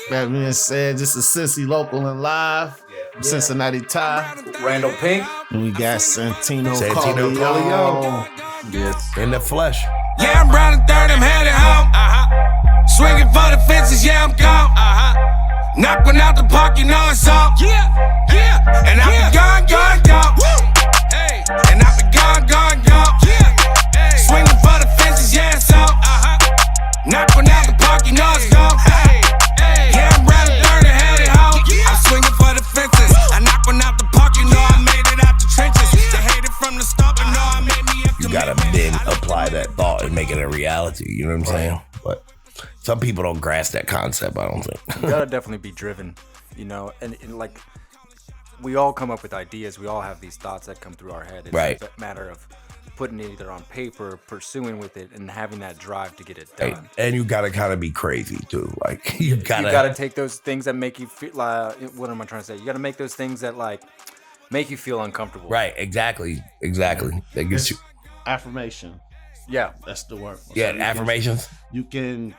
That being said, just a Cincy local and live. Cincinnati Ty. Randall Pink. And we got Santino Corleon. Corleon. Yes. In the flesh. Yeah, I'm round the third, I'm headed home. Swinging for the fences, yeah, I'm gone. Knock one out the park, you know it's on. Yeah. And I be gone. Hey. And I be gone. Yeah. Swinging for the fences, yeah, it's on. Knock one out the park, you know it's gone. Hey. Yeah, I'm round the third, I'm headed home. I'm swinging for the fences. I knock one out the park, you know I made it out the trenches. They hated from the start, but know I made me up. You gotta then apply that thought and make it a reality. You know what I'm saying? But some people don't grasp that concept, I don't think. You gotta definitely be driven, you know, and like we all come up with ideas. We all have these thoughts that come through our head. It's Right. a matter of putting it either on paper, pursuing with it, and having that drive to get it done. Right. And you gotta kind of be crazy too. Like you gotta. You gotta take those things that make you feel like, what am I trying to say? You gotta make those things that like make you feel uncomfortable. Right. Exactly. That gets you. Affirmation. Yeah. That's the word. Yeah. Affirmations. You can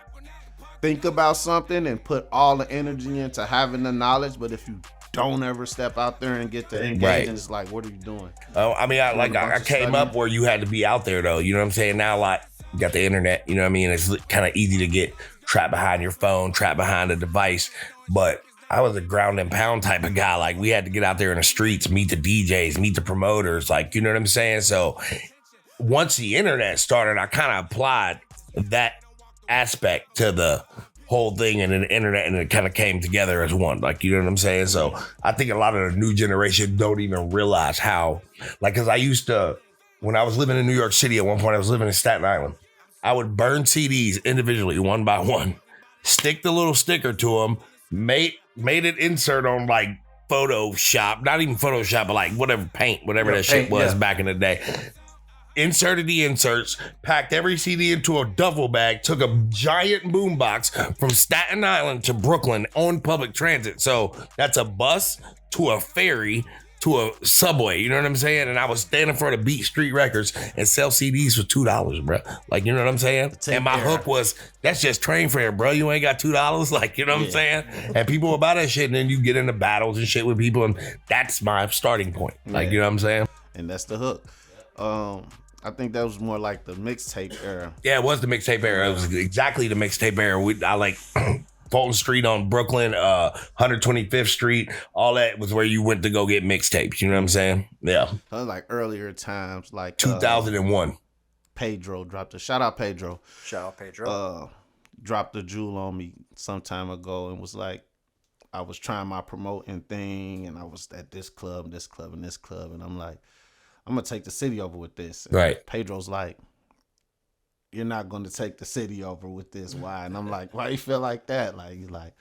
think about something and put all the energy into having the knowledge, but if you don't ever step out there and get to engage, Right. and it's like, what are you doing? Oh, I mean, I came up where you had to be out there though. You know what I'm saying? Now, like, you got the internet. You know what I mean? It's kind of easy to get trapped behind your phone, trapped behind a device. But I was a ground and pound type of guy. Like, we had to get out there in the streets, meet the DJs, meet the promoters. Like, you know what I'm saying? So once the internet started, I kind of applied that aspect to the whole thing and the internet, and it kind of came together as one. Like, you know what I'm saying? So I think a lot of the new generation don't even realize how, like, because I used to, when I was living in New York City at one point, I was living in Staten Island. I would burn CDs individually, one by one, stick the little sticker to them, made it insert on like Photoshop, not even Photoshop, but like whatever paint, whatever that shit was back in the day. Inserted the inserts, packed every CD into a duffel bag, took a giant boombox from Staten Island to Brooklyn on public transit. So that's a bus to a ferry to a subway. You know what I'm saying? And I was standing in front of Beat Street Records and sell CDs for $2, bro. Like, you know what I'm saying? And my hook was, that's just train fare, bro. You ain't got $2. Like, you know what I'm saying? And people will buy that shit, and then you get into battles and shit with people, and that's my starting point. Like, you know what I'm saying? And that's the hook. I think that was more like the mixtape era. Yeah, it was the mixtape era. It was exactly the mixtape era. I like Fulton Street on Brooklyn, 125th Street. All that was where you went to go get mixtapes. You know what I'm saying? Yeah. That was like earlier times, like 2001. Pedro dropped a shout out Pedro. Dropped a jewel on me some time ago and was like, I was trying my promoting thing and I was at this club, and this club, and I'm like, I'm gonna take the city over with this. And right. Pedro's like, you're not gonna take the city over with this. Why? And I'm like, why you feel like that? Like, he's like,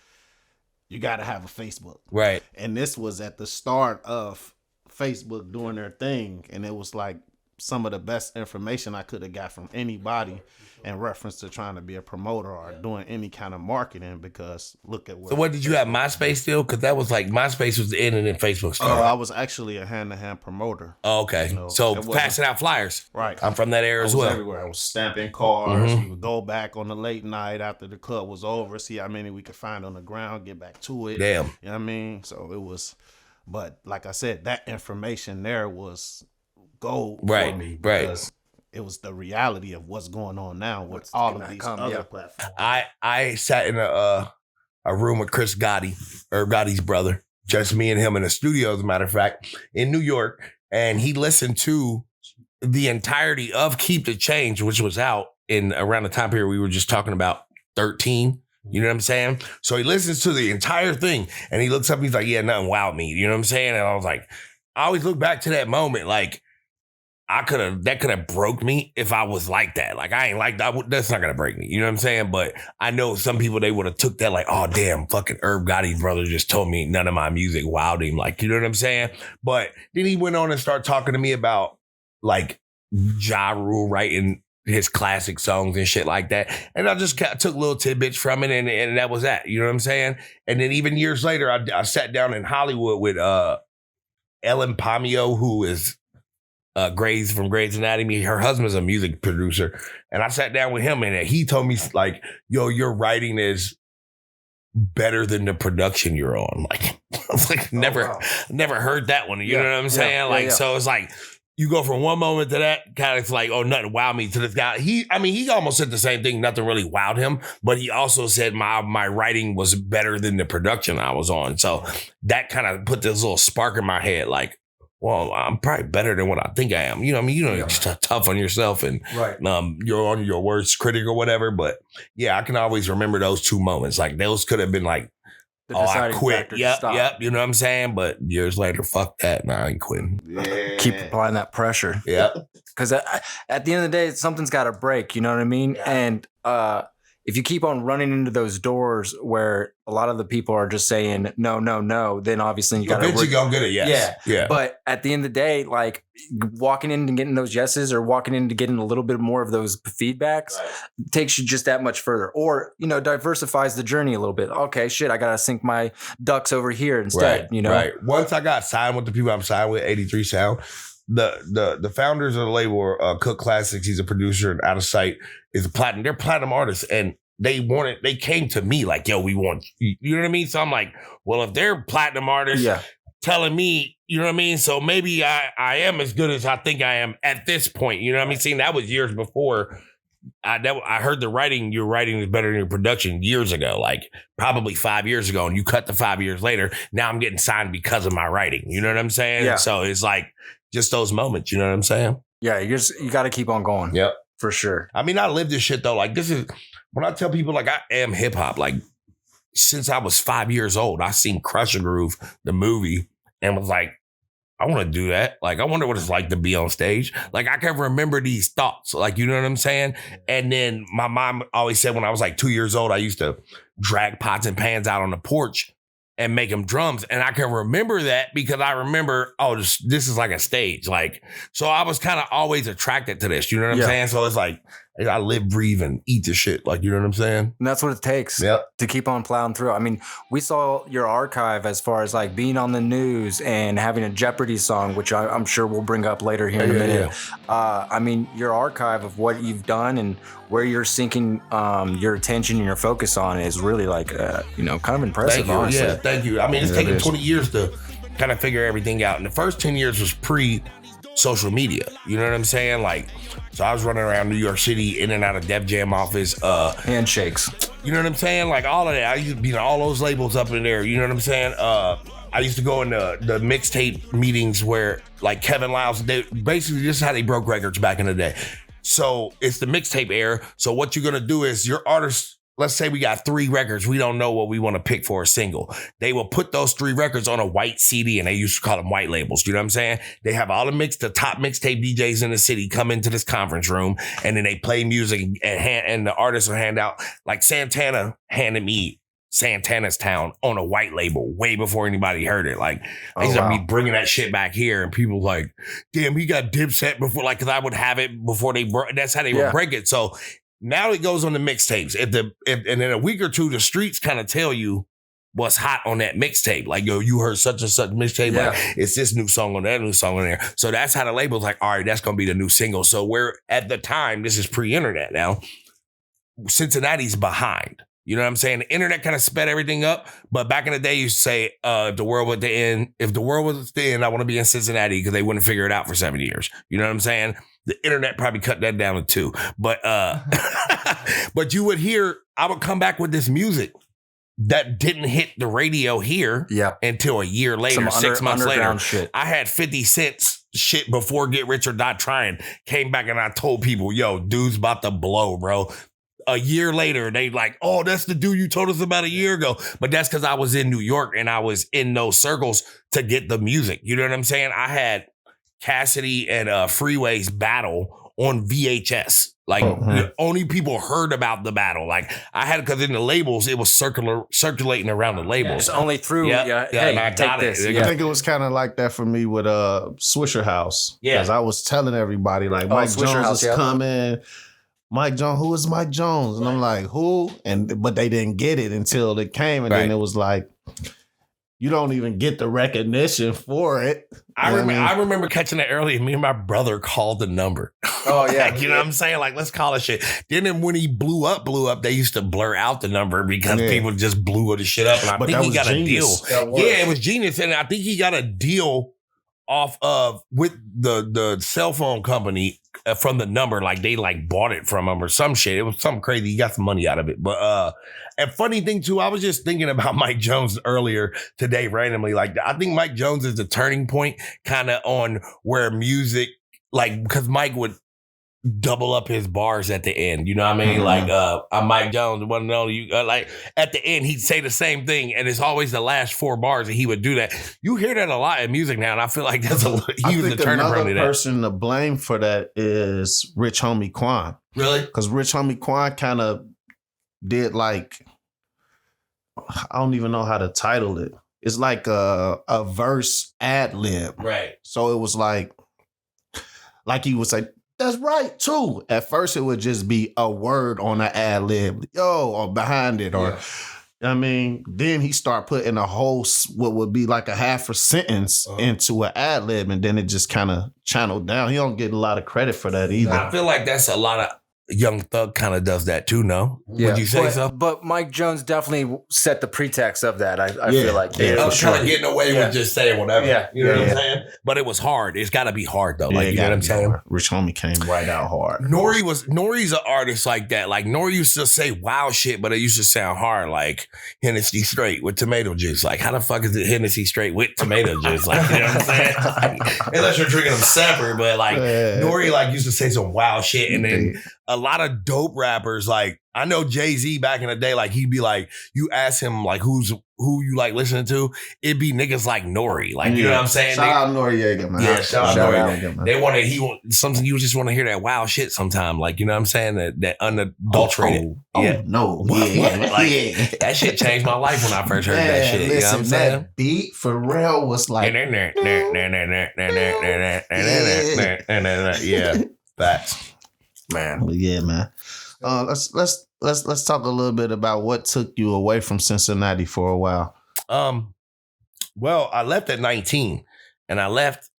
you gotta have a Facebook. Right. And this was at the start of Facebook doing their thing. And it was like some of the best information I could have got from anybody in reference to trying to be a promoter or doing any kind of marketing, because look at where. So what, did you have MySpace still? Because that was like, MySpace was the end and then Facebook started. I was actually a hand-to-hand promoter. Oh, okay. You know, so passing out flyers. Right. I'm from that era as well. Everywhere. I was stamping cars. We would go back on the late night after the club was over, see how many we could find on the ground, get back to it. Damn. You know what I mean? So it was, but like I said, that information there was gold for me. Because it was the reality of what's going on now with all of these other platforms. I sat in a room with Chris Gotti, Irv Gotti's brother, just me and him in the studio, as a matter of fact, in New York. And he listened to the entirety of Keep the Change, which was out in around the time period we were just talking about, 13. You know what I'm saying? So he listens to the entire thing and he looks up and he's like, yeah, nothing wowed me. You know what I'm saying? And I was like, I always look back to that moment like, that could have broke me if I was like that. Like, I ain't like that. That's not going to break me. You know what I'm saying? But I know some people, they would have took that like, oh, damn, fucking Irv Gotti's brother just told me none of my music wowed him. Like, you know what I'm saying? But then he went on and started talking to me about like Ja Rule writing his classic songs and shit like that. And I just took little tidbits from it and that was that. You know what I'm saying? And then even years later, I sat down in Hollywood with Ellen Pomeo, who is Grey's from Grey's Anatomy. Her husband's a music producer. And I sat down with him and he told me like, yo, your writing is better than the production you're on. Like, I was like, never heard that one. You know what I'm saying? So it's like, you go from one moment to that kind of like, oh, nothing wowed me, to this guy. He almost said the same thing. Nothing really wowed him, but he also said my writing was better than the production I was on. So that kind of put this little spark in my head. Like, well, I'm probably better than what I think I am. You know what I mean? You're just tough on yourself and you're on your worst critic or whatever. But yeah, I can always remember those two moments. Like those could have been like, I quit. Yep. You know what I'm saying? But years later, fuck that. Nah, I ain't quitting. Yeah. Keep applying that pressure. Yeah. Because at the end of the day, something's got to break. You know what I mean? Yeah. And if you keep on running into those doors where a lot of the people are just saying no, then obviously you got to eventually gonna get it. Yes. Yeah. But at the end of the day, like walking in and getting those yeses or walking in to getting a little bit more of those feedbacks takes you just that much further, or diversifies the journey a little bit. Okay, shit, I gotta sink my ducks over here instead. Right. Once I got signed with the people I'm signed with, 83 Sound. The founders of the label are Cook Classics. He's a producer, and Out of Sight is a platinum. They're platinum artists, and they came to me like, yo, we want you know what I mean? So I'm like, well, if they're platinum artists telling me, you know what I mean? So maybe I am as good as I think I am at this point. You know what I mean? See, that was years before. I heard the writing, your writing is better than your production years ago, like probably 5 years ago, and you cut the 5 years later. Now I'm getting signed because of my writing. You know what I'm saying? Yeah. So it's like just those moments. You know what I'm saying? Yeah, you got to keep on going. Yep. For sure. I mean, I live this shit though. Like, this is when I tell people like I am hip hop. Like, since I was 5 years old, I seen Crush a Groove, the movie, and was like, I want to do that. Like, I wonder what it's like to be on stage. Like, I can remember these thoughts. Like, you know what I'm saying? And then my mom always said when I was like 2 years old, I used to drag pots and pans out on the porch and make them drums. And I can remember that because I remember, this is like a stage. Like, so I was kind of always attracted to this. You know what I'm saying? So it's like, I live, breathe, and eat the shit. Like, you know what I'm saying? And that's what it takes to keep on plowing through. I mean, we saw your archive as far as like being on the news and having a Jeopardy song, which I'm sure we'll bring up later here in a minute. Yeah. I mean, your archive of what you've done and where you're sinking your attention and your focus on is really like, kind of impressive. Thank you. Honestly. Yeah, thank you. I mean, it's taken 20 years to kind of figure everything out. And the first 10 years was pre-social media. You know what I'm saying? Like, so I was running around New York City, in and out of Def Jam office. Handshakes. You know what I'm saying? Like, all of that. I used to be in all those labels up in there. You know what I'm saying? I used to go in the mixtape meetings where, like, Kevin Louse, basically this is how they broke records back in the day. So it's the mixtape era. So what you're going to do is your artist, let's say we got 3 records. We don't know what we want to pick for a single. They will put those 3 records on a white CD, and they used to call them white labels. You know what I'm saying? They have all the top mixtape DJs in the city come into this conference room, and then they play music, and the artists will hand out, like Santana handed me Santana's Town on a white label way before anybody heard it. Like, they used to be bringing that shit back here, and people like, damn, he got Dipset before, like, because I would have it before that's how they would break it. So now it goes on the mixtapes. And in a week or two, the streets kind of tell you what's hot on that mixtape. Like, yo, you heard such and such mixtape. Like, it's this new song on that new song on there. So that's how the label's like, all right, that's going to be the new single. So where at the time, this is pre-internet now, Cincinnati's behind. You know what I'm saying? The internet kind of sped everything up. But back in the day, you say, if the world was at the end, I want to be in Cincinnati, because they wouldn't figure it out for 7 years. You know what I'm saying? The internet probably cut that down to 2. But but you would hear, I would come back with this music that didn't hit the radio here until a year later, 6 months later. Shit. I had 50 Cent's shit before Get Rich or Die Trying. Came back and I told people, yo, dude's about to blow, bro. A year later, they like, oh, that's the dude you told us about a year ago. But that's because I was in New York and I was in those circles to get the music. You know what I'm saying? I had Cassidy and Freeway's battle on VHS. Like, the only people heard about the battle. Like, I had, because in the labels, it was circulating around the labels. It's only through, hey, I take this. I think it was kind of like that for me with Swisher House. Yeah. Because I was telling everybody, like, Mike Swisher Jones is coming. Mike Jones, who is Mike Jones? And I'm like, who? But they didn't get it until it came. And then it was like, you don't even get the recognition for it. I remember catching it early, and me and my brother called the number. Oh yeah, like, you know what I'm saying? Like, let's call it shit. Then when he blew up, they used to blur out the number because people just blew the shit up. And I think he got genius. a deal. Yeah, it was genius, and I think he got a deal off of with the cell phone company from the number. Like they like bought it from him or some shit. It was something crazy. He got some money out of it. But and funny thing too, I was just thinking about Mike Jones earlier today randomly. Like I think Mike Jones is the turning point kind of on where music, like, because Mike would double up his bars at the end. You know what I mean? Like, I'm Mike Jones, one and only. Like, at the end, he'd say the same thing, and it's always the last 4 bars, and he would do that. You hear that a lot in music now, and I feel like that's he was the turning point of that. Another person to blame for that is Rich Homie Quan. Really? Because Rich Homie Quan kind of did like, I don't even know how to title it. It's like a verse ad lib. Right. So it was like he would say, that's right, too. At first, it would just be a word on an ad lib, or behind it, or I mean. Then he started putting a whole what would be like a half a sentence into an ad lib, and then it just kind of channeled down. He don't get a lot of credit for that either. I feel like that's a lot of Young Thug kind of does that too. No, would you say so? But Mike Jones definitely set the pretext of that. I feel like I was kind of getting away with just saying whatever. Yeah. You know what I'm saying? But it was hard. It's got to be hard though. Like, you know what I'm saying? Hard. Rich Homie came right out hard. N.O.R.E's an artist like that. Like N.O.R.E used to say wow shit, but it used to sound hard. Like Hennessy straight with tomato juice. Like how the fuck is it Hennessy straight with tomato juice? Like, you know what I'm saying? Unless you're drinking them separate, but like N.O.R.E like used to say some wow shit, and then a lot of dope rappers, like I know Jay-Z back in the day, like he'd be like, you ask him like who you like listening to, it'd be niggas like N.O.R.E. Like, you know what I'm saying? Shout out N.O.R.E. man. Yeah, shout out N.O.R.E. Something you just want to hear that wow shit sometime. Like, you know what I'm saying? That unadulterated. No. That shit changed my life when I first heard that shit. Listen, you know what I'm saying? That beat for real was like yeah, facts. Man. Yeah, man. Let's talk a little bit about what took you away from Cincinnati for a while. Well, I left at 19, and I left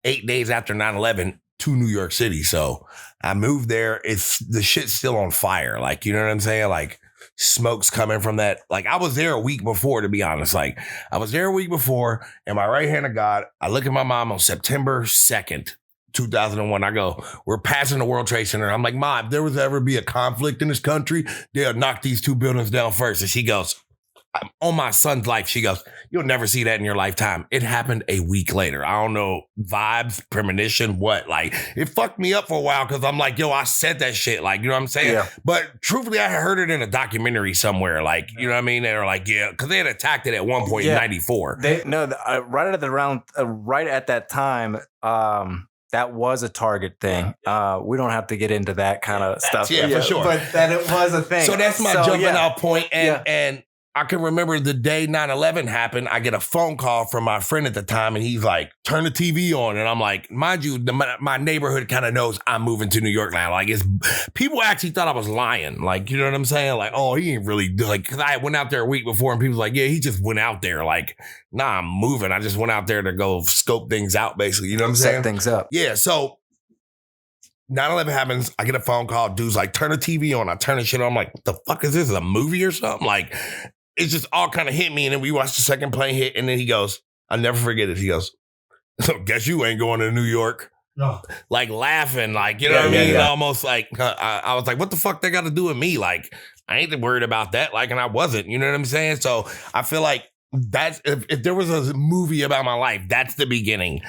8 days after 9/11 to New York City. So I moved there. The shit's still on fire. Like, you know what I'm saying? Like smoke's coming from that. Like I was there a week before, to be honest. Like I was there a week before, and my right hand of God, I look at my mom on September 2nd. 2001, I go, we're passing the World Trade Center. I'm like, Mom, if there was ever be a conflict in this country, they'll knock these 2 buildings down first. And she goes, on my son's life, she goes, you'll never see that in your lifetime. It happened a week later. I don't know, vibes, premonition, what? Like, it fucked me up for a while because I'm like, yo, I said that shit. Like, you know what I'm saying? Yeah. But truthfully, I heard it in a documentary somewhere. Like, you know what I mean? They were like, yeah, because they had attacked it at one point in 94. Right at that time, that was a Target thing. We don't have to get into that kind of stuff. Yeah, for sure. But that it was a thing. So that's my jumping out point. And I can remember the day 9/11 happened. I get a phone call from my friend at the time, and he's like, turn the TV on. And I'm like, mind you, my neighborhood kind of knows I'm moving to New York now. Like, people actually thought I was lying. Like, you know what I'm saying? Like, oh, he ain't really, like, because I went out there a week before, and people was like, yeah, he just went out there. Like, nah, I'm moving. I just went out there to go scope things out, basically. You know what I'm saying? Set things up. Yeah, so 9/11 happens. I get a phone call. Dude's like, turn the TV on. I turn the shit on. I'm like, what the fuck is this? A movie or something? Like, it just all kind of hit me. And then we watched the second plane hit. And then he goes, I'll never forget it. He goes, so guess you ain't going to New York. No. Like laughing, like, you know what I mean? Yeah. Almost like, I was like, what the fuck they got to do with me? Like, I ain't worried about that. Like, and I wasn't, you know what I'm saying? So I feel like that's, if there was a movie about my life, that's the beginning.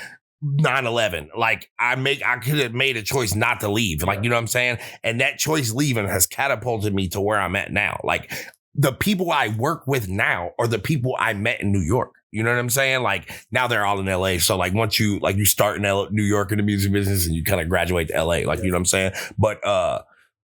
9/11. Like I could have made a choice not to leave. Like, you know what I'm saying? And that choice leaving has catapulted me to where I'm at now. Like the people I work with now are the people I met in New York. You know what I'm saying? Like now they're all in LA. So like once you start in New York in the music business and you kind of graduate to LA, like, you know what I'm saying? But,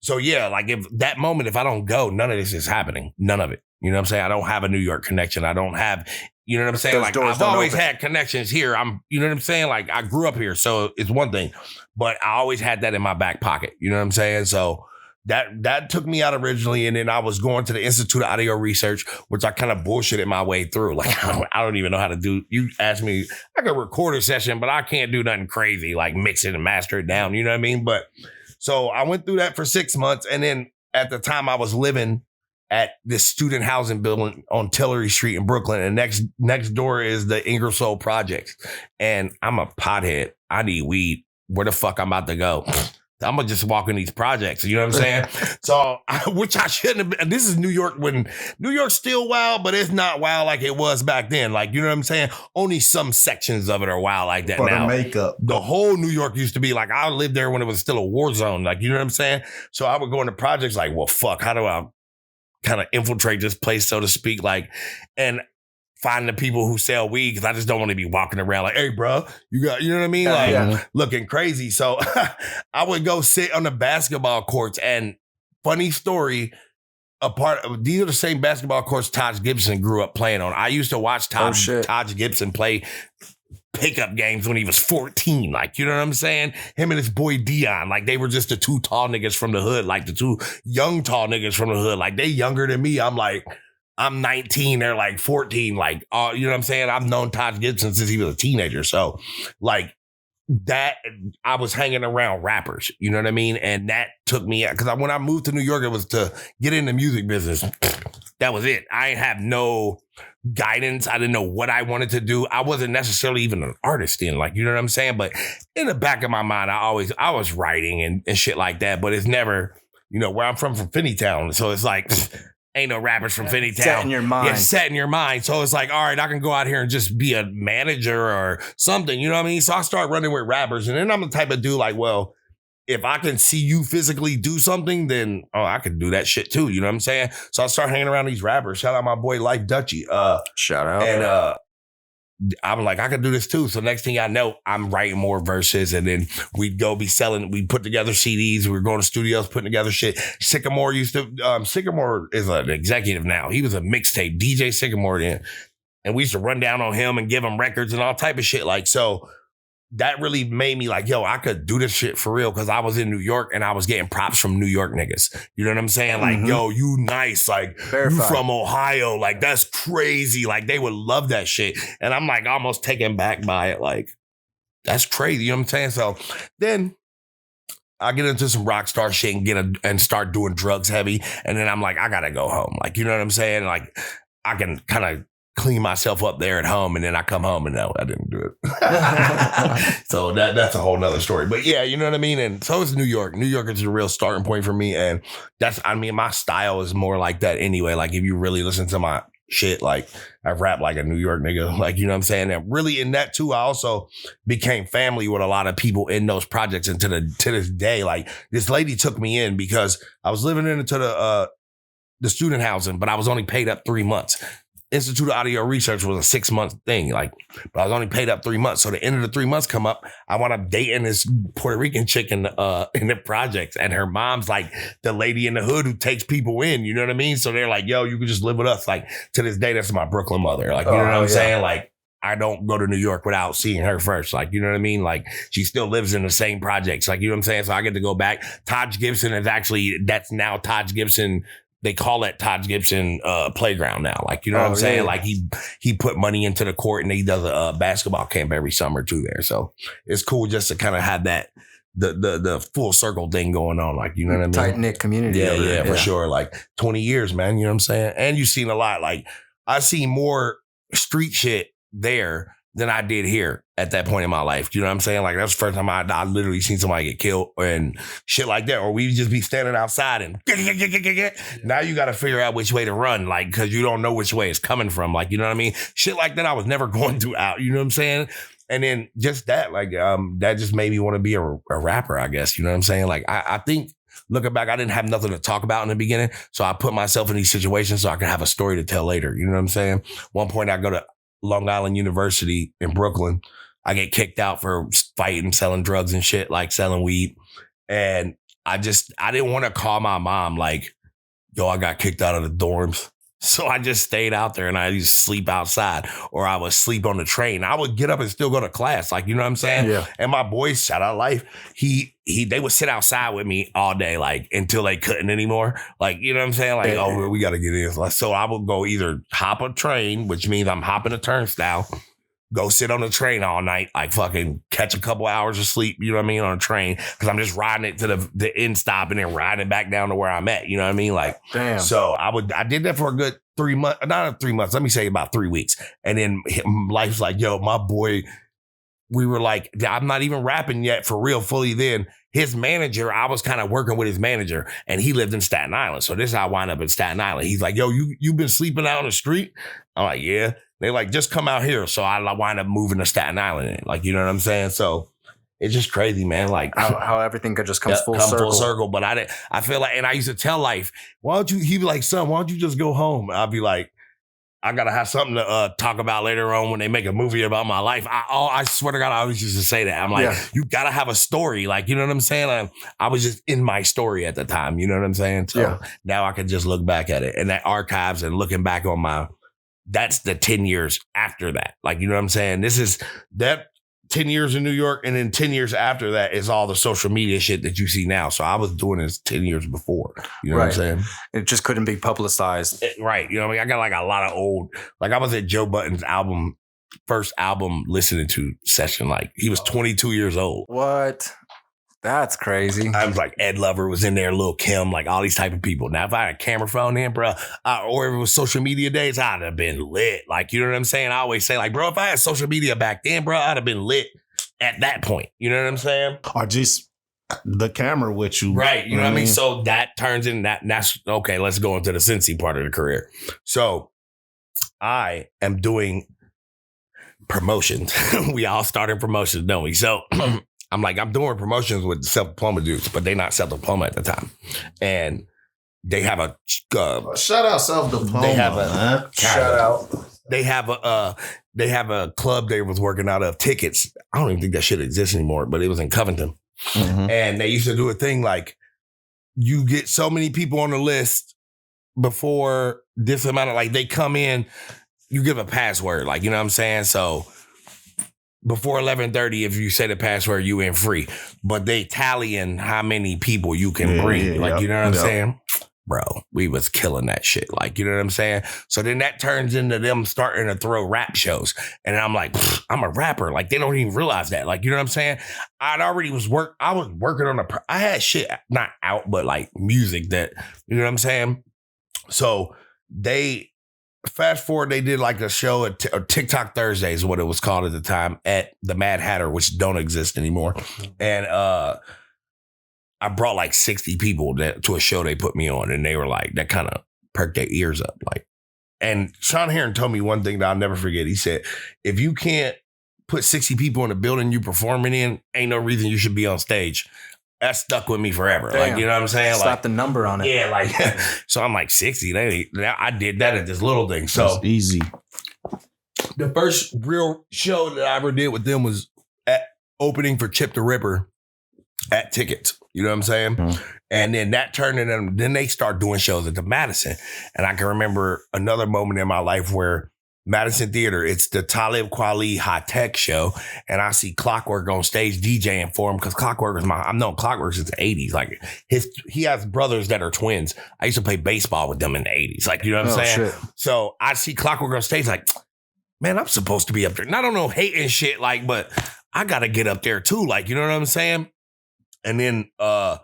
so yeah, like if that moment, if I don't go, none of this is happening. None of it. You know what I'm saying? I don't have a New York connection. I don't have, you know what I'm saying? Like I've always had connections here. You know what I'm saying? Like I grew up here. So it's one thing, but I always had that in my back pocket. You know what I'm saying? So that took me out originally, and then I was going to the Institute of Audio Research, which I kind of bullshitted my way through. Like I don't even know how to do. You asked me, I could record a session, but I can't do nothing crazy like mix it and master it down. You know what I mean? But so I went through that for 6 months, and then at the time I was living at this student housing building on Tillery Street in Brooklyn, and next door is the Ingersoll Projects, and I'm a pothead. I need weed. Where the fuck I'm about to go? I'm gonna just walk in these projects. You know what I'm saying? So, which I shouldn't have been. This is New York when New York's still wild, but it's not wild like it was back then. Like, you know what I'm saying? Only some sections of it are wild like that For now. the makeup. The whole New York used to be like, I lived there when it was still a war zone. Like, you know what I'm saying? So I would go into projects like, well, fuck, how do I kind of infiltrate this place, so to speak? Like, and find the people who sell weed, because I just don't want to be walking around like, hey, bro, you know what I mean? Like looking crazy. So I would go sit on the basketball courts, and funny story, these are the same basketball courts Taj Gibson grew up playing on. I used to watch Taj Gibson play pickup games when he was 14. Like, you know what I'm saying? Him and his boy Dion, like they were just the two tall niggas from the hood, like the two young tall niggas from the hood. Like they younger than me. I'm 19, they're like 14. Like, you know what I'm saying? I've known Taj Gibson since he was a teenager. So like that, I was hanging around rappers, you know what I mean? And that took me out, because when I moved to New York, it was to get in the music business. That was it. I have no guidance. I didn't know what I wanted to do. I wasn't necessarily even an artist then, like, you know what I'm saying? But in the back of my mind, I was writing and shit like that, but it's never, you know, where I'm from Finneytown. So it's like, ain't no rappers from Finneytown. Set in your mind. Yeah, set in your mind. So it's like, all right, I can go out here and just be a manager or something. You know what I mean? So I start running with rappers. And then I'm the type of dude like, well, if I can see you physically do something, then I can do that shit too. You know what I'm saying? So I start hanging around these rappers. Shout out my boy Life Dutchy. Shout out. And I'm like, I could do this too. So next thing I know, I'm writing more verses, and then we'd go be selling. We put together CDs. We were going to studios, putting together shit. Sycamore Sycamore is an executive now. He was a mixtape DJ Sycamore then, and we used to run down on him and give him records and all type of shit. Like, so that really made me like, yo, I could do this shit for real, because I was in New York and I was getting props from New York niggas. You know what I'm saying? Like, yo, you nice. Like, you from Ohio. Like, that's crazy. Like, they would love that shit. And I'm like almost taken back by it. Like, that's crazy. You know what I'm saying? So then I get into some rock star shit and start doing drugs heavy. And then I'm like, I gotta go home. Like, you know what I'm saying? Like, I can kind of clean myself up there at home, and then I come home and no, I didn't do it. So that's a whole nother story. But yeah, you know what I mean? And so is New York. New York is a real starting point for me. And my style is more like that anyway. Like, if you really listen to my shit, like I rap like a New York nigga, like, you know what I'm saying? And really in that too, I also became family with a lot of people in those projects. And to this day, like, this lady took me in because I was living into the student housing, but I was only paid up 3 months. Institute of Audio Research was a 6-month thing, like, but I was only paid up 3 months. So the end of the 3 months come up, I wound up dating this Puerto Rican chick in the projects, and her mom's like the lady in the hood who takes people in. You know what I mean? So they're like, yo, you can just live with us. Like, to this day, that's my Brooklyn mother. Like, you know what I'm saying? Like, I don't go to New York without seeing her first. Like, you know what I mean? Like, she still lives in the same projects. Like, you know what I'm saying? So I get to go back. Taj Gibson that's now Taj Gibson. They call it Taj Gibson playground now. Like, you know what I'm saying? Yeah. Like, he put money into the court, and he does a basketball camp every summer too there. So it's cool just to kind of have that, the full circle thing going on. Like, you know what I mean? Tight knit community. Yeah, for sure. Like 20 years, man. You know what I'm saying? And you've seen a lot. Like, I see more street shit there than I did here at that point in my life. You know what I'm saying? Like, that's the first time I literally seen somebody get killed and shit like that. Or we just be standing outside and now you got to figure out which way to run, like, because you don't know which way it's coming from. Like, you know what I mean? Shit like that I was never going to out. You know what I'm saying? And then just that, like, that just made me want to be a rapper, I guess. You know what I'm saying? Like, I think looking back, I didn't have nothing to talk about in the beginning. So I put myself in these situations so I could have a story to tell later. You know what I'm saying? One point I go to Long Island University in Brooklyn. I get kicked out for fighting, selling drugs and shit, like selling weed. And I didn't want to call my mom like, yo, I got kicked out of the dorms. So I just stayed out there and I used to sleep outside or I would sleep on the train. I would get up and still go to class. Like, you know what I'm saying? Yeah. And my boys, shout out Life, they would sit outside with me all day, like until they couldn't anymore. Like, you know what I'm saying? Like, oh, we got to get in. Like, so I would go either hop a train, which means I'm hopping a turnstile, go sit on the train all night, like fucking catch a couple hours of sleep, you know what I mean, on a train, because I'm just riding it to the end stop and then riding it back down to where I'm at, you know what I mean? Like, damn. So I did that for a good 3 months, not 3 months, let me say about 3 weeks. And then Life's like, yo, my boy, we were like, I'm not even rapping yet for real fully then. His manager, I was kind of working with his manager and he lived in Staten Island. So this is how I wind up in Staten Island. He's like, yo, you been sleeping out on the street? I'm like, yeah. They like, just come out here. So I wind up moving to Staten Island. Like, you know what I'm saying? So it's just crazy, man. Like how everything could just come full circle. But I feel like, and I used to tell Life, he'd be like, son, why don't you just go home? I'll be like, I got to have something to talk about later on when they make a movie about my life. I swear to God, I always used to say that. I'm like, you got to have a story. Like, you know what I'm saying? I was just in my story at the time. You know what I'm saying? So now I can just look back at it and that archives and looking back on that's the 10 years after that. Like, you know what I'm saying? This is that 10 years in New York. And then 10 years after that is all the social media shit that you see now. So I was doing this 10 years before. You know what I'm saying? It just couldn't be publicized. Right. You know what I mean? I got like a lot of old, like I was at Joe Budden's first album listening to session. Like he was 22 years old. What? That's crazy. I was like, Ed Lover was in there, Lil Kim, like all these type of people. Now, if I had a camera phone in, bro, or if it was social media days, I'd have been lit. Like, you know what I'm saying? I always say, like, bro, if I had social media back then, bro, I'd have been lit at that point. You know what I'm saying? Or just the camera with you. Right. You know what I mean? So that turns in that's okay. Let's go into the Cincy part of the career. So I am doing promotions. We all started promotions, don't we? So I'm doing promotions with self-diploma dudes, but they not self-diploma at the time. And they have a shout out self-diploma. They have a shout out. They have a club they was working out of, Tickets. I don't even think that shit exists anymore, but it was in Covington. Mm-hmm. And they used to do a thing like you get so many people on the list before this amount of, like, they come in, you give a password, like, you know what I'm saying? So before 11:30, if you say the password, you in free. But they tallying how many people you can bring. You know what I'm saying? Bro, we was killing that shit. Like, you know what I'm saying? So then that turns into them starting to throw rap shows. And I'm like, I'm a rapper. Like, they don't even realize that. Like, you know what I'm saying? I was working on I had shit not out, but like music that, you know what I'm saying? So fast forward, they did like a show at TikTok Thursdays, what it was called at the time, at the Mad Hatter, which don't exist anymore. And I brought like 60 people to a show they put me on, and they were like, that kind of perked their ears up. Like, and Sean Heron told me one thing that I'll never forget. He said, if you can't put 60 people in a building you performing in, ain't no reason you should be on stage. That stuck with me forever. Damn. Like, you know what I'm saying? Slap like the number on it. Yeah, like, so I'm like 60. I did that at this little thing. So that's easy. The first real show that I ever did with them was at opening for Chip the Ripper at Tickets. You know what I'm saying? Mm-hmm. And then that turned into them. Then they start doing shows at the Madison. And I can remember another moment in my life where Madison Theater, it's the Talib Kweli High Tech show. And I see Clockwork on stage DJing for him, because Clockwork is I've known Clockwork since the 80s. Like, he has brothers that are twins. I used to play baseball with them in the 80s. Like, you know what I'm saying? Shit. So I see Clockwork on stage like, man, I'm supposed to be up there. And I don't know, hating shit, like, but I got to get up there too. Like, you know what I'm saying? And then I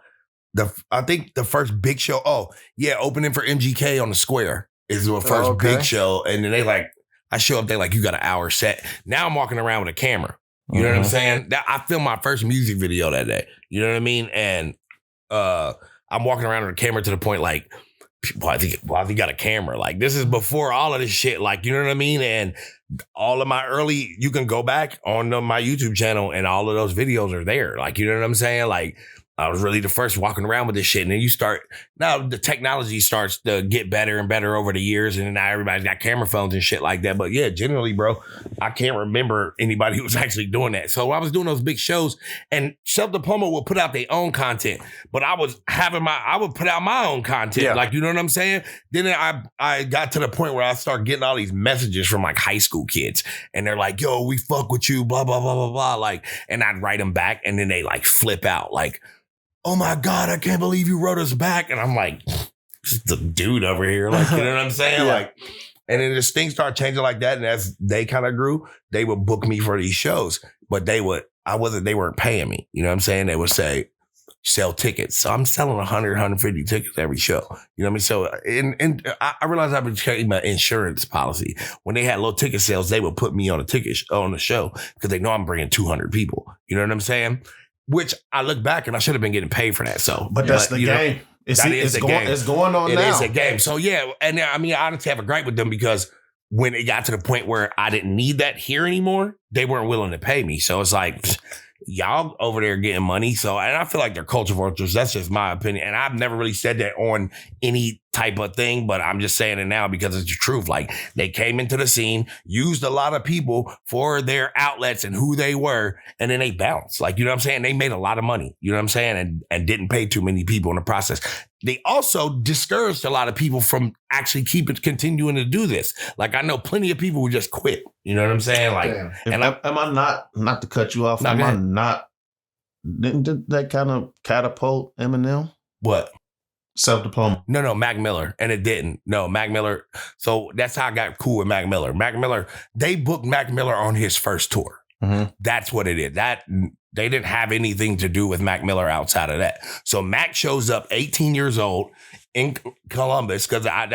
think the first big show, opening for MGK on the Square is the first big show. And then I show up there like, you got an hour set. Now I'm walking around with a camera. You know what I'm saying? I filmed my first music video that day. You know what I mean? And I'm walking around with a camera to the point like, why have you got a camera? Like, this is before all of this shit. Like, you know what I mean? And all of my you can go back on my YouTube channel and all of those videos are there. Like, you know what I'm saying? Like, I was really the first walking around with this shit. And then now the technology starts to get better and better over the years. And now everybody's got camera phones and shit like that. But yeah, generally, bro, I can't remember anybody who was actually doing that. So I was doing those big shows, and Self Diploma would put out their own content, but I would put out my own content. Yeah. Like, you know what I'm saying? Then I got to the point where I started getting all these messages from like high school kids, and they're like, yo, we fuck with you, blah, blah, blah, blah, blah. Like, and I'd write them back, and then they like flip out like, oh my God, I can't believe you wrote us back. And I'm like, just a dude over here. Like, you know what I'm saying? Yeah. Like, and then as things started changing like that, and as they kind of grew, they would book me for these shows, but they weren't paying me. You know what I'm saying? They would say, sell tickets. So I'm selling 100, 150 tickets every show. You know what I mean? So, and I realized I became an insurance policy. When they had low ticket sales, they would put me on on the show because they know I'm bringing 200 people. You know what I'm saying? Which I look back and I should have been getting paid for that. So, but that's the game. It's going on now. It is a game. So yeah, and I mean, I honestly have a gripe with them because when it got to the point where I didn't need that here anymore, they weren't willing to pay me. So it's like, y'all over there getting money. So, and I feel like they're culture vultures. That's just my opinion. And I've never really said that on any type of thing, but I'm just saying it now because it's the truth. Like, they came into the scene, used a lot of people for their outlets and who they were, and then they bounced. Like, you know what I'm saying? They made a lot of money, you know what I'm saying? And didn't pay too many people in the process. They also discouraged a lot of people from actually continuing to do this. Like, I know plenty of people who just quit. You know what I'm saying? Like, and am I not to cut you off? Didn't that kind of catapult Eminem? What? Self-Diploma. No, Mac Miller. And it didn't. No, Mac Miller. So that's how I got cool with Mac Miller. Mac Miller, they booked Mac Miller on his first tour. Mm-hmm. That's what it is. They didn't have anything to do with Mac Miller outside of that. So Mac shows up 18 years old in Columbus because I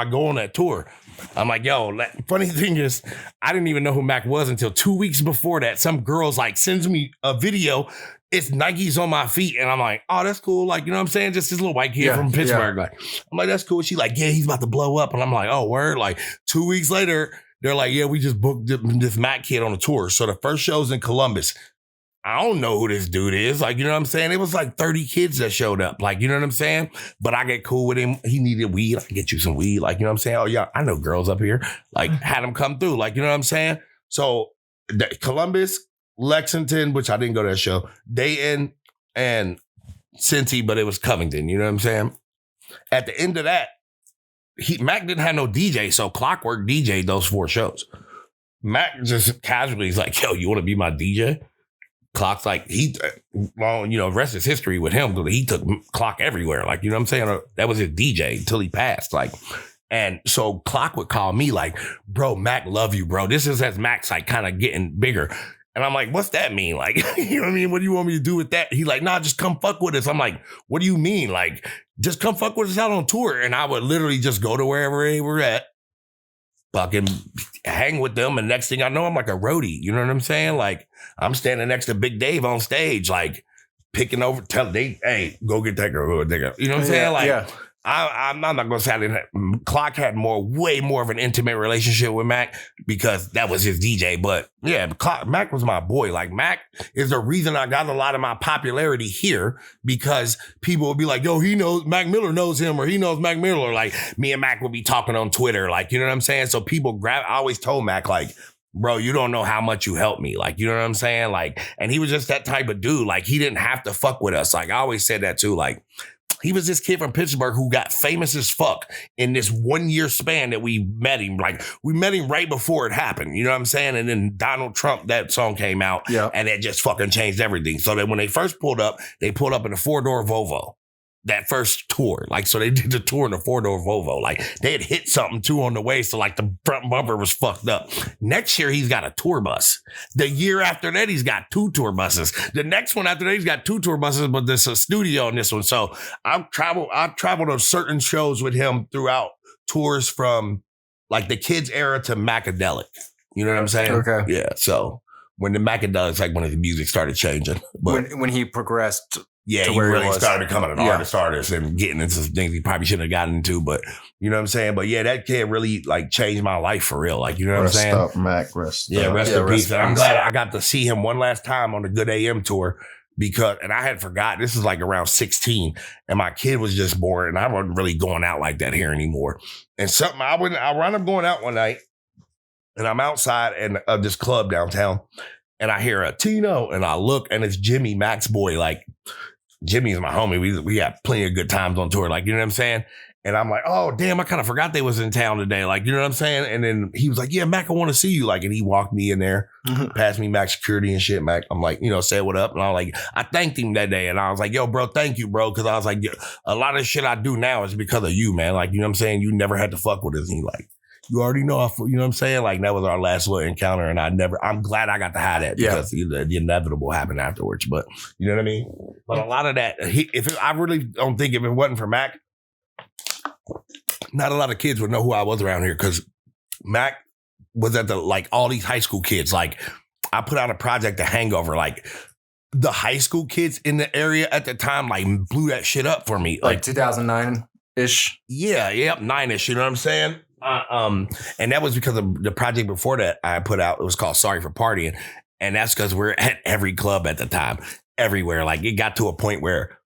go on that tour. I'm like, yo, funny thing is, I didn't even know who Mac was until 2 weeks before that. Some girls like sends me a video. It's Nikes on my feet. And I'm like, oh, that's cool. Like, you know what I'm saying? Just this little white kid from Pittsburgh. Yeah. Like, I'm like, that's cool. She like, yeah, he's about to blow up. And I'm like, oh, word. Like 2 weeks later, they're like, yeah, we just booked this Mac kid on a tour. So the first show's in Columbus. I don't know who this dude is. Like, you know what I'm saying? It was like 30 kids that showed up. Like, you know what I'm saying? But I get cool with him. He needed weed. I can get you some weed. Like, you know what I'm saying? Oh, yeah, I know girls up here. Like, had him come through. Like, you know what I'm saying? So Columbus, Lexington, which I didn't go to that show, Dayton, and Cincy, but it was Covington. You know what I'm saying? At the end of that, Mac didn't have no DJ, so Clockwork DJ'd those 4 shows. Mac just casually is like, yo, you want to be my DJ? Clock's like, rest is history with him because he took Clock everywhere. Like, you know what I'm saying? That was his DJ until he passed. Like, and so Clock would call me like, bro, Mac love you, bro. This is as Mac's like kind of getting bigger. And I'm like, what's that mean? Like, you know what I mean? What do you want me to do with that? He's like, nah, just come fuck with us. I'm like, what do you mean? Like, just come fuck with us out on tour. And I would literally just go to wherever they were at, fucking hang with them. And next thing I know, I'm like a roadie. You know what I'm saying? Like, I'm standing next to Big Dave on stage, like picking over, hey, go get that girl. You know what I'm saying? Like, I'm not going to say that Clock had way more of an intimate relationship with Mac because that was his DJ. But yeah, Mac was my boy. Like, Mac is the reason I got a lot of my popularity here because people would be like, yo, Mac Miller knows him or he knows Mac Miller. Like, me and Mac would be talking on Twitter. Like, you know what I'm saying? So I always told Mac, like, bro, you don't know how much you helped me. Like, you know what I'm saying? Like, and he was just that type of dude. Like, he didn't have to fuck with us. Like, I always said that too. Like, he was this kid from Pittsburgh who got famous as fuck in this 1 year span that we met him. Like, we met him right before it happened. You know what I'm saying? And then Donald Trump, that song came out and it just fucking changed everything. So that when they first pulled up, they pulled up in a 4-door Volvo. That first tour. Like, so they did the tour in a 4-door Volvo. Like, they had hit something too on the way. So like the front bumper was fucked up. Next year, he's got a tour bus. The year after that, he's got 2 tour buses. The next one after that, he's got 2 tour buses, but there's a studio in this one. So I've traveled on certain shows with him throughout tours from like the Kids era to Macadelic. You know what I'm saying? Okay. Yeah. So when the Macadelic, like when his music started changing. But when he progressed. Yeah, he really started becoming an artist and getting into some things he probably shouldn't have gotten into, but you know what I'm saying? But yeah, that kid really like changed my life for real. Like, you know what I'm saying? Rest up, Mac. Rest in peace. I'm glad I got to see him one last time on the Good AM tour. because, and I had forgot, this is like around 16 and my kid was just born and I wasn't really going out like that here anymore. And I wound up going out one night and I'm outside of this club downtown and I hear a Tino and I look and it's Jimmy, Mac's boy. Like Jimmy is my homie. We had plenty of good times on tour. Like, you know what I'm saying? And I'm like, oh, damn, I kind of forgot they was in town today. Like, you know what I'm saying? And then he was like, yeah, Mac, I want to see you. Like, and he walked me in there, passed me Mac security and shit. Mac, I'm like, you know, say what up. And I was like, I thanked him that day. And I was like, yo, bro, thank you, bro. Cause I was like, a lot of shit I do now is because of you, man. Like, you know what I'm saying? You never had to fuck with us. And he like, you already know, you know what I'm saying? Like, that was our last little encounter. And I'm glad I got to have that because the inevitable happened afterwards. But you know what I mean? But a lot of that, I really don't think if it wasn't for Mac, not a lot of kids would know who I was around here because Mac was at all these high school kids. Like, I put out a project, The Hangover. Like, the high school kids in the area at the time, like, blew that shit up for me. Like 2009-ish? Yeah, 9-ish, you know what I'm saying? And that was because of the project before that I put out. It was called Sorry for Partying. And that's because we're at every club at the time, everywhere. Like, it got to a point where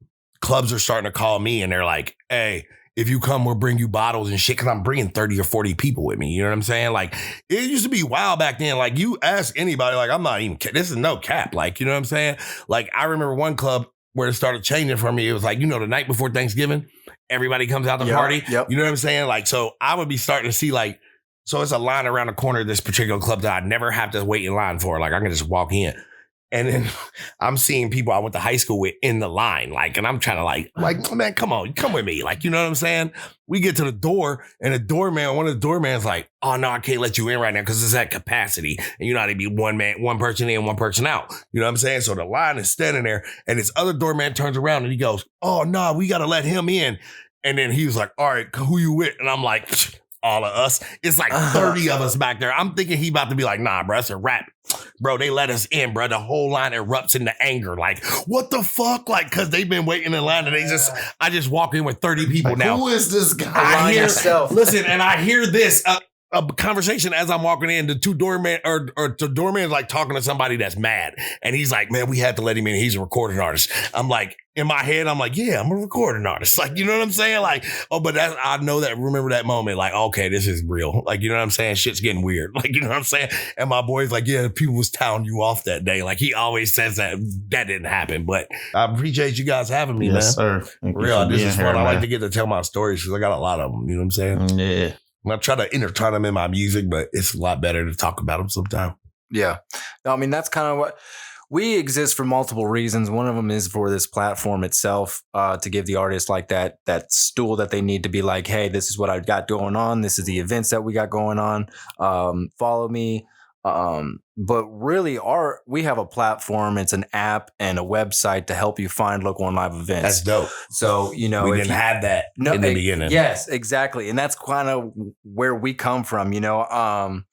clubs are starting to call me and they're like, hey, if you come, we'll bring you bottles and shit. Cause I'm bringing 30 or 40 people with me. You know what I'm saying? Like, it used to be wild back then. Like, you ask anybody, like, I'm not even, this is no cap. Like, you know what I'm saying? Like, I remember one club where it started changing for me. It was like, you know, the night before Thanksgiving, everybody comes out to party. Yep. You know what I'm saying? Like, so I would be starting to see like, so it's a line around the corner of this particular club that I never have to wait in line for. Like, I can just walk in. And then I'm seeing people I went to high school with in the line. Like, and I'm trying to like, man, come on, come with me. Like, you know what I'm saying? We get to the door and one of the doorman's like, oh no, I can't let you in right now because it's at capacity. And you know how to be one person in, one person out. You know what I'm saying? So the line is standing there and this other doorman turns around and he goes, oh no, we got to let him in. And then he was like, all right, who you with? And I'm like, all of us. It's like 30 of us back there. I'm thinking he about to be like, nah, bro, it's a wrap. Bro, they let us in, bro. The whole line erupts into anger. Like, what the fuck? Like, cause they've been waiting in line and I just walk in with 30 people like, now. Who is this guy? Listen, and I hear this a conversation as I'm walking in. The two doorman or the doorman's like talking to somebody that's mad. And he's like, man, we had to let him in. He's a recording artist. I'm like, in my head, I'm like, yeah, I'm a recording artist. Like, you know what I'm saying? Like, oh, but I know that, remember that moment, like, okay, this is real. Like, you know what I'm saying? Shit's getting weird. Like, you know what I'm saying? And my boy's like, yeah, people was touting you off that day. Like, he always says that didn't happen. But I appreciate you guys having me, yes, man. Sir. Real, this is fun. I like to get to tell my stories because I got a lot of them. You know what I'm saying? Yeah. I try to intertwine them in my music, but it's a lot better to talk about them sometime. Yeah. I mean, that's kind of what we exist for multiple reasons. One of them is for this platform itself, to give the artist like that stool that they need to be like, hey, this is what I've got going on. This is the events that we got going on. Follow me. But really we have a platform. It's an app and a website to help you find local and live events. That's dope. So, you know, we didn't have that in the beginning. Yes, exactly. And that's kind of where we come from, you know,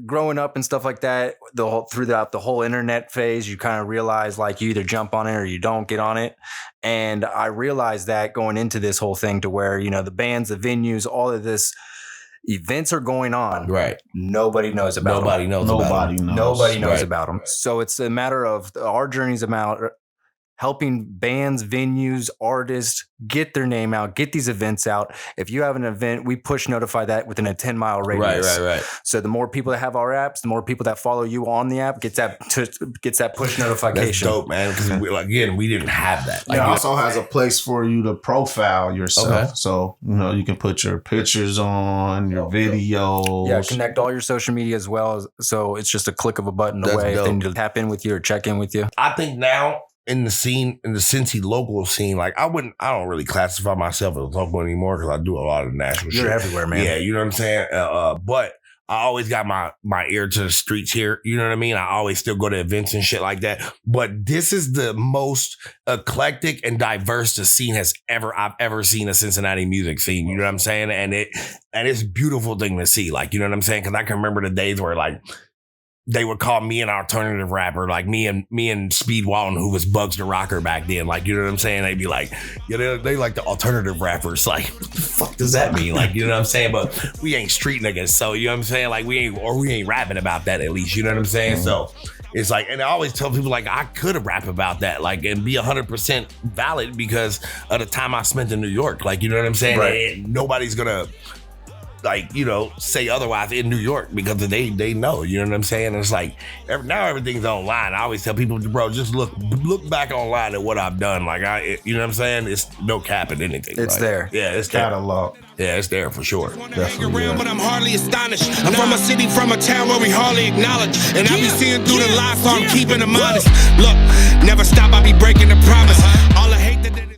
growing up and stuff like that, throughout the whole internet phase, you kind of realize like you either jump on it or you don't get on it. And I realized that going into this whole thing to where, you know, the bands, the venues, all of this, events are going on. Right. Nobody knows about them. Nobody knows about them. So it's a matter of our journey's about helping bands, venues, artists get their name out, get these events out. If you have an event, we push notify that within a 10-mile radius. Right. So the more people that have our apps, the more people that follow you on the app gets that push notification. That's dope, man. Because we didn't have that. Like, it also has a place for you to profile yourself. Okay. So, you know, you can put your pictures on, your videos. Yeah, connect all your social media as well. So it's just a click of a button away. If they need to tap in with you or check in with you. I think now, in the scene, in the Cincy local scene, like I don't really classify myself as local anymore because I do a lot of national shit. You're everywhere, man. Yeah, you know what I'm saying? But I always got my ear to the streets here. You know what I mean? I always still go to events and shit like that. But this is the most eclectic and diverse the scene I've ever seen a Cincinnati music scene. You know what I'm saying? And it's a beautiful thing to see. Like, you know what I'm saying? Because I can remember the days where like they would call me an alternative rapper, like me and Speed Walton, who was Bugs the Rocker back then. Like, you know what I'm saying? They'd be like, yeah, they like the alternative rappers. Like, what the fuck does that mean? Like, you know what I'm saying? But we ain't street niggas. So, you know what I'm saying? Like, we ain't rapping about that at least. You know what I'm saying? Mm-hmm. So it's like, and I always tell people like I could have rap about that, like, and be 100% valid because of the time I spent in New York. Like, you know what I'm saying? Right. And nobody's gonna, like, you know, say otherwise in New York because they know, you know what I'm saying? It's like now everything's online. I always tell people, bro, just look back online at what I've done. Like you know what I'm saying? It's no cap at anything. It's there. Yeah, it's there. Catalog. Yeah, it's there for sure. Definitely. But I'm hardly astonished. I'm from a city, from a town where we hardly acknowledge. And I be seeing through the lies, so I'm keeping them honest. Look, never stop, I be breaking the promise. All I hate